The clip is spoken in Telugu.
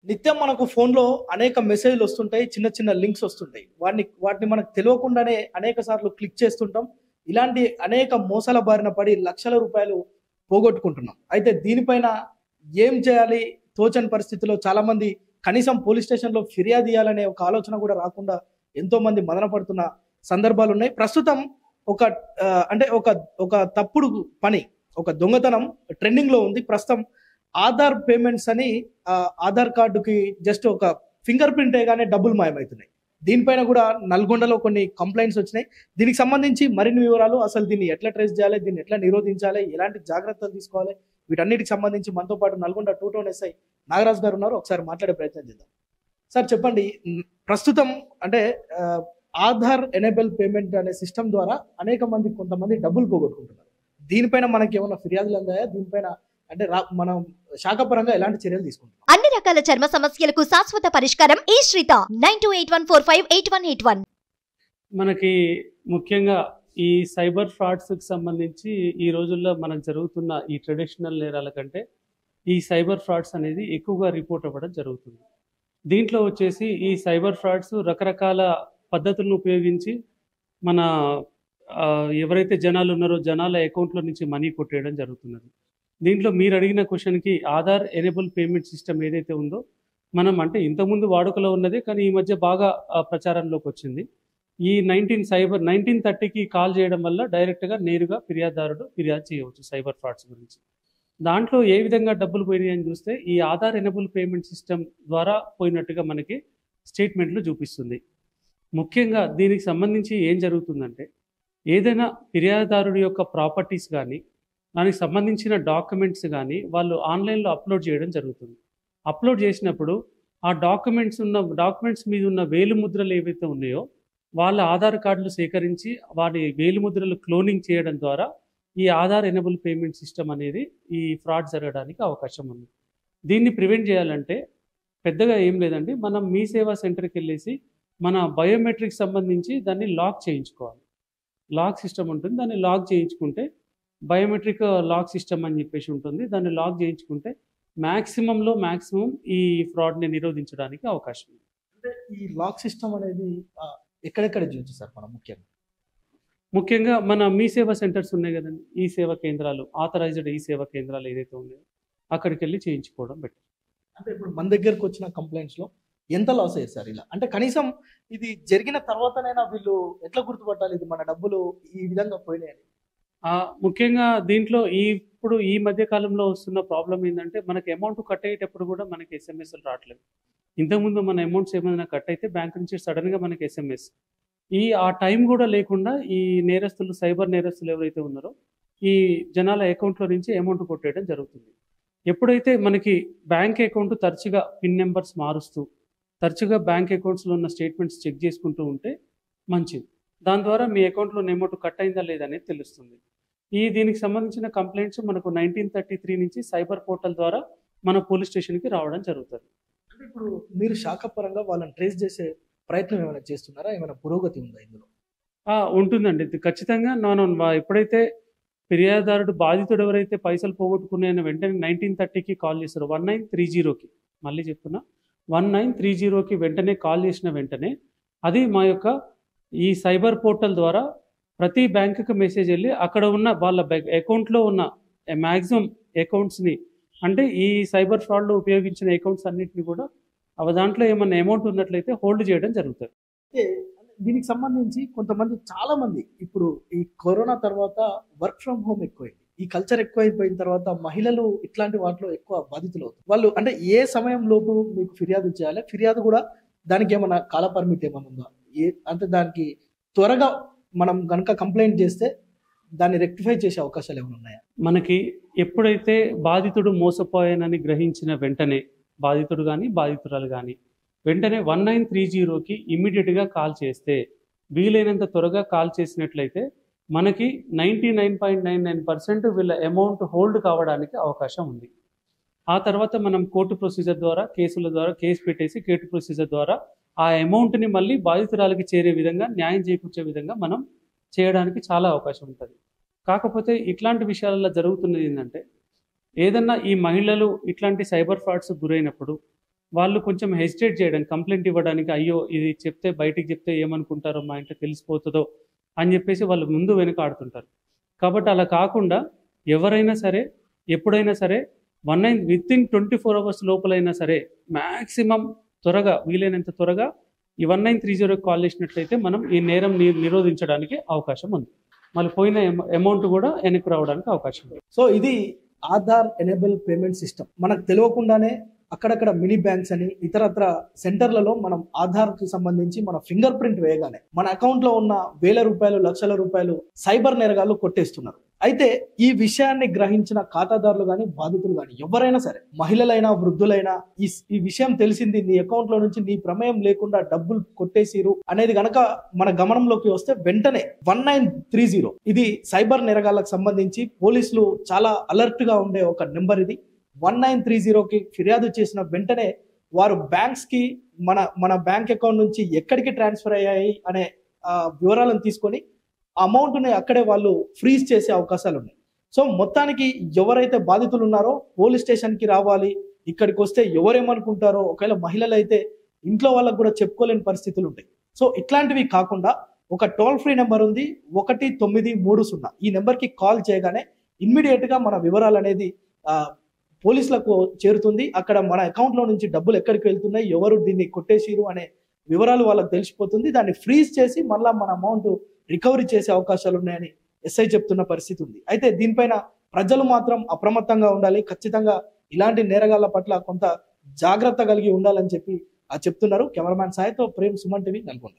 నిత్యం మనకు ఫోన్‌లో అనేక మెసేజ్‌లు వస్తుంటాయి. చిన్న చిన్న లింక్స్ వస్తుంటాయి. వాటిని మనకు తెలవకుండానే అనేక సార్లు క్లిక్ చేస్తుంటాం. ఇలాంటి అనేక మోసాల బారిన పడి లక్షల రూపాయలు పోగొట్టుకుంటున్నాం. అయితే దీనిపైన ఏం చేయాలి తోచని పరిస్థితిలో చాలామంది కనీసం పోలీస్ స్టేషన్‌లో ఫిర్యాదు ఇయ్యాలనే ఒక ఆలోచన కూడా రాకుండా ఎంతోమంది మదన పడుతున్న సందర్భాలున్నాయి. ప్రస్తుతం ఒక అంటే ఒక తప్పుడు పని, ఒక దొంగతనం ట్రెండింగ్‌లో ఉంది. ప్రస్తుతం ఆధార్ పేమెంట్స్ అని ఆధార్ కార్డుకి జస్ట్ ఒక ఫింగర్ ప్రింట్ వేయగానే డబ్బులు మాయమవుతున్నాయి. దీనిపైన కూడా నల్గొండలో కొన్ని కంప్లైంట్స్ వచ్చినాయి. దీనికి సంబంధించి మరిన్ని వివరాలు, అసలు దీన్ని ఎట్లా ట్రేస్ చేయాలి, దీన్ని ఎట్లా నిరోధించాలి, ఎలాంటి జాగ్రత్తలు తీసుకోవాలి, వీటన్నిటికి సంబంధించి మనతో పాటు నల్గొండ 2 టౌన్ ఎస్ఐ నాగరాజు గారు ఉన్నారు. ఒకసారి మాట్లాడే ప్రయత్నం చేద్దాం. సార్ చెప్పండి, ప్రస్తుతం అంటే ఆధార్ ఎనేబుల్ పేమెంట్ అనే సిస్టమ్ ద్వారా అనేక మంది కొంతమంది డబ్బులు పోగొట్టుకుంటున్నారు. దీనిపైన మనకి ఏమైనా ఫిర్యాదులు అందాయా? దీనిపైన అంటే మనం శాఖపరంగా ఎలాంటి చర్యలు తీసుకుంటాం? అన్ని రకాల చర్మ సమస్యలకు శాశ్వత పరిష్కారం ఈ శ్రీత 9281458181. మనకి ముఖ్యంగా ఈ సైబర్ ఫ్రాడ్స్కి సంబంధించి ఈ రోజుల్లో మనకు జరుగుతున్న ఈ ట్రెడిషనల్ నేరాల కంటే ఈ సైబర్ ఫ్రాడ్స్ అనేది ఎక్కువగా రిపోర్ట్ అవ్వడం జరుగుతుంది. దీంట్లో వచ్చేసి ఈ సైబర్ ఫ్రాడ్స్ రకరకాల పద్ధతులను ఉపయోగించి మన ఎవరైతే జనాలు ఉన్నారో జనాల అకౌంట్లో నుంచి మనీ కొట్టేయడం జరుగుతున్నది. దీంట్లో మీరు అడిగిన క్వశ్చన్కి ఆధార్ ఎనేబుల్ పేమెంట్ సిస్టమ్ ఏదైతే ఉందో మనం అంటే ఇంతకుముందు వాడుకలో ఉన్నది, కానీ ఈ మధ్య బాగా ప్రచారంలోకి వచ్చింది. ఈ 1930కి కాల్ చేయడం వల్ల డైరెక్ట్గా నేరుగా ఫిర్యాదుదారుడు ఫిర్యాదు చేయవచ్చు సైబర్ ఫ్రాడ్స్ గురించి. దాంట్లో ఏ విధంగా డబ్బులు పోయినాయి అని చూస్తే ఈ ఆధార్ ఎనేబుల్ పేమెంట్ సిస్టమ్ ద్వారా పోయినట్టుగా మనకి స్టేట్మెంట్లు చూపిస్తుంది. ముఖ్యంగా దీనికి సంబంధించి ఏం జరుగుతుందంటే ఏదైనా ఫిర్యాదుదారుడి యొక్క ప్రాపర్టీస్ కానీ దానికి సంబంధించిన డాక్యుమెంట్స్ కానీ వాళ్ళు ఆన్లైన్లో అప్లోడ్ చేయడం జరుగుతుంది. అప్లోడ్ చేసినప్పుడు ఆ డాక్యుమెంట్స్ మీద ఉన్న వేలిముద్రలు ఏవైతే ఉన్నాయో వాళ్ళ ఆధార్ కార్డులు సేకరించి వాటి వేలిముద్రలు క్లోనింగ్ చేయడం ద్వారా ఈ ఆధార్ ఎనేబుల్ పేమెంట్ సిస్టమ్ అనేది ఈ ఫ్రాడ్ జరగడానికి అవకాశం ఉంది. దీన్ని ప్రివెంట్ చేయాలంటే పెద్దగా ఏం లేదండి, మనం మీ సేవా సెంటర్కి వెళ్ళేసి మన బయోమెట్రిక్ సంబంధించి దాన్ని లాక్ చేయించుకోవాలి. లాక్ సిస్టమ్ ఉంటుంది, దాన్ని లాక్ చేయించుకుంటే బయోమెట్రిక్ లాక్ సిస్టమ్ అని చెప్పేసి ఉంటుంది. దాన్ని లాక్ చేయించుకుంటే మ్యాక్సిమం ఈ ఫ్రాడ్ని నిరోధించడానికి అవకాశం ఉంది. అంటే ఈ లాక్ సిస్టమ్ అనేది ఎక్కడెక్కడ చేయొచ్చు సార్? మనం ముఖ్యంగా మన మీ సేవా సెంటర్స్ ఉన్నాయి కదండి, ఈ సేవా కేంద్రాలు, ఆథరైజ్డ్ ఈ సేవా కేంద్రాలు ఏదైతే ఉన్నాయో అక్కడికి వెళ్ళి చేయించుకోవడం బెటర్. అంటే ఇప్పుడు మన దగ్గరకు వచ్చిన కంప్లైంట్స్లో ఎంత లాస్ అయ్యారు సార్ ఇలా? అంటే కనీసం ఇది జరిగిన తర్వాతనైనా వీళ్ళు ఎట్లా గుర్తుపట్టాలి ఇది మన డబ్బులు ఈ విధంగా పోయినాయని? ముఖ్యంగా దీంట్లో ఇప్పుడు ఈ మధ్య కాలంలో వస్తున్న ప్రాబ్లం ఏంటంటే మనకి అమౌంట్ కట్ అయ్యేటప్పుడు కూడా మనకి ఎస్ఎంఎస్లు రావట్లేదు. ఇంతకుముందు మన అమౌంట్స్ ఏమైనా కట్ అయితే బ్యాంక్ నుంచి సడన్గా మనకి ఎస్ఎంఎస్, ఆ టైం కూడా లేకుండా ఈ నేరస్తులు, సైబర్ నేరస్తులు ఎవరైతే ఉన్నారో ఈ జనాల అకౌంట్లో నుంచి అమౌంట్ కొట్టేయడం జరుగుతుంది. ఎప్పుడైతే మనకి బ్యాంక్ అకౌంట్ తరచుగా పిన్ నెంబర్స్ మారుస్తూ తరచుగా బ్యాంక్ అకౌంట్స్లో ఉన్న స్టేట్మెంట్స్ చెక్ చేసుకుంటూ ఉంటే మంచిది. దాని ద్వారా మీ అకౌంట్లో అమౌంట్ కట్ అయిందా లేదనేది తెలుస్తుంది. దీనికి సంబంధించిన కంప్లైంట్స్ మనకు 1933 నుంచి సైబర్ పోర్టల్ ద్వారా మన పోలీస్ స్టేషన్కి రావడం జరుగుతుంది. అంటే ఇప్పుడు మీరు శాఖపరంగా వాళ్ళని ట్రేస్ చేసే ప్రయత్నం ఏమైనా చేస్తున్నారా? ఏమైనా పురోగతి ఉందా ఇందులో? ఉంటుందండి, ఖచ్చితంగా. ఎప్పుడైతే ఫిర్యాదుదారుడు బాధితుడు ఎవరైతే పైసలు పోగొట్టుకున్నాయని వెంటనే 1930కి కాల్ చేస్తారు, 1930కి, మళ్ళీ చెప్తున్నా 1930కి వెంటనే కాల్ చేసిన వెంటనే అది మా యొక్క ఈ సైబర్ పోర్టల్ ద్వారా ప్రతి బ్యాంకుకి మెసేజ్ వెళ్ళి అక్కడ ఉన్న వాళ్ళ అకౌంట్లో ఉన్న మ్యాక్సిమం అకౌంట్స్ని, అంటే ఈ సైబర్ ఫ్రాడ్లో ఉపయోగించిన అకౌంట్స్ అన్నింటినీ కూడా దాంట్లో ఏమన్నా అమౌంట్ ఉన్నట్లయితే హోల్డ్ చేయడం జరుగుతుంది. దీనికి సంబంధించి చాలా మంది ఇప్పుడు ఈ కరోనా తర్వాత వర్క్ ఫ్రమ్ హోమ్ ఎక్కువైంది, ఈ కల్చర్ ఎక్కువైపోయిన తర్వాత మహిళలు ఇట్లాంటి వాటిలో ఎక్కువ బాధితులు అవుతారు. వాళ్ళు అంటే ఏ సమయం లోపు మీకు ఫిర్యాదు చేయాలి? ఫిర్యాదు కూడా దానికి ఏమైనా కాల పరిమితి ఏమైనా ఉందా? అంటే దానికి త్వరగా మనం కనుక కంప్లైంట్ చేస్తే దాన్ని రెక్టిఫై చేసే అవకాశాలు ఏమైనా ఉన్నాయా? మనకి ఎప్పుడైతే బాధితుడు మోసపోయానని గ్రహించిన వెంటనే బాధితుడు కానీ బాధితురాలు కానీ వెంటనే 1930కి ఇమ్మీడియట్గా కాల్ చేస్తే, వీలైనంత త్వరగా కాల్ చేసినట్లయితే మనకి 99.99% వీళ్ళ అమౌంట్ హోల్డ్ కావడానికి అవకాశం ఉంది. ఆ తర్వాత మనం కోర్టు ప్రొసీజర్ ద్వారా కేసు పెట్టేసి కోర్టు ప్రొసీజర్ ద్వారా ఆ అమౌంట్ని మళ్ళీ బాధితురాలకి చేరే విధంగా, న్యాయం చేకూర్చే విధంగా మనం చేయడానికి చాలా అవకాశం ఉంటుంది. కాకపోతే ఇట్లాంటి విషయాలలో జరుగుతున్నది ఏంటంటే ఏదన్నా ఈ మహిళలు ఇట్లాంటి సైబర్ ఫ్రాడ్స్ గురైనప్పుడు వాళ్ళు కొంచెం హెసిటేట్ చేయడం, కంప్లైంట్ ఇవ్వడానికి, అయ్యో ఇది చెప్తే బయటికి చెప్తే ఏమనుకుంటారో, మా ఇంట్లో తెలిసిపోతుందో అని చెప్పేసి వాళ్ళు ముందు వెనుక ఆడుతుంటారు. కాబట్టి అలా కాకుండా ఎవరైనా సరే ఎప్పుడైనా సరే 19 వితిన్ 24 hours లోపలైనా సరే మ్యాక్సిమం త్వరగా వీలైనంత త్వరగా ఈ 1930 కాల్ చేసినట్లయితే మనం ఈ నేరం నిరోధించడానికి అవకాశం ఉంది. మళ్ళీ పోయిన అమౌంట్ కూడా వెనక్కి రావడానికి అవకాశం ఉంది. సో ఇది ఆధార్ ఎనేబుల్ పేమెంట్ సిస్టమ్. మనకు తెలియకుండానే అక్కడక్కడ మినీ బ్యాంక్స్ అని ఇతరత్ర సెంటర్లలో మనం ఆధార్ కి సంబంధించి మన ఫింగర్ ప్రింట్ వేయగానే మన అకౌంట్ లో ఉన్న వేల రూపాయలు, లక్షల రూపాయలు సైబర్ నేరగాళ్ళు కొట్టేస్తున్నారు. అయితే ఈ విషయాన్ని గ్రహించిన ఖాతాదారులు కానీ, బాధితులు కానీ, ఎవరైనా సరే, మహిళలైనా వృద్ధులైనా ఈ విషయం తెలిసింది, నీ అకౌంట్ లో నుంచి నీ ప్రమేయం లేకుండా డబ్బులు కొట్టేసిరు అనేది గనక మన గమనంలోకి వస్తే వెంటనే 1930 ఇది సైబర్ నేరగాళ్ళకు సంబంధించి పోలీసులు చాలా అలర్ట్ గా ఉండే ఒక నెంబర్. ఇది 1930కి ఫిర్యాదు చేసిన వెంటనే వారు బ్యాంక్స్ కి మన బ్యాంక్ అకౌంట్ నుంచి ఎక్కడికి ట్రాన్స్ఫర్ అయ్యాయి అనే వివరాలను తీసుకొని అమౌంట్ని అక్కడే వాళ్ళు ఫ్రీజ్ చేసే అవకాశాలు ఉన్నాయి. సో మొత్తానికి ఎవరైతే బాధితులు ఉన్నారో పోలీస్ స్టేషన్కి రావాలి. ఇక్కడికి వస్తే ఎవరేమనుకుంటారో, ఒకవేళ మహిళలు అయితే ఇంట్లో వాళ్ళకు కూడా చెప్పుకోలేని పరిస్థితులు ఉంటాయి. సో ఇట్లాంటివి కాకుండా ఒక టోల్ ఫ్రీ నెంబర్ ఉంది, 1930. ఈ నెంబర్కి కాల్ చేయగానే ఇమ్మీడియట్ గా మన వివరాలు అనేది పోలీసులకు చేరుతుంది. అక్కడ మన అకౌంట్ లో నుంచి డబ్బులు ఎక్కడికి వెళ్తున్నాయి, ఎవరు దీన్ని కొట్టేసిరు అనే వివరాలు వాళ్ళకి తెలిసిపోతుంది. దాన్ని ఫ్రీజ్ చేసి మళ్ళీ మన అమౌంట్ రికవరీ చేసే అవకాశాలు ఉన్నాయని ఎస్ఐ చెప్తున్న పరిస్థితి ఉంది. అయితే దీనిపైన ప్రజలు మాత్రం అప్రమత్తంగా ఉండాలి. ఖచ్చితంగా ఇలాంటి నేరగాళ్ల పట్ల కొంత జాగ్రత్త కలిగి ఉండాలని చెప్పి చెప్తున్నారు. కెమెరామ్యాన్ సాయితో ప్రేమ్, సుమన్ టీవీ, నల్గొండ.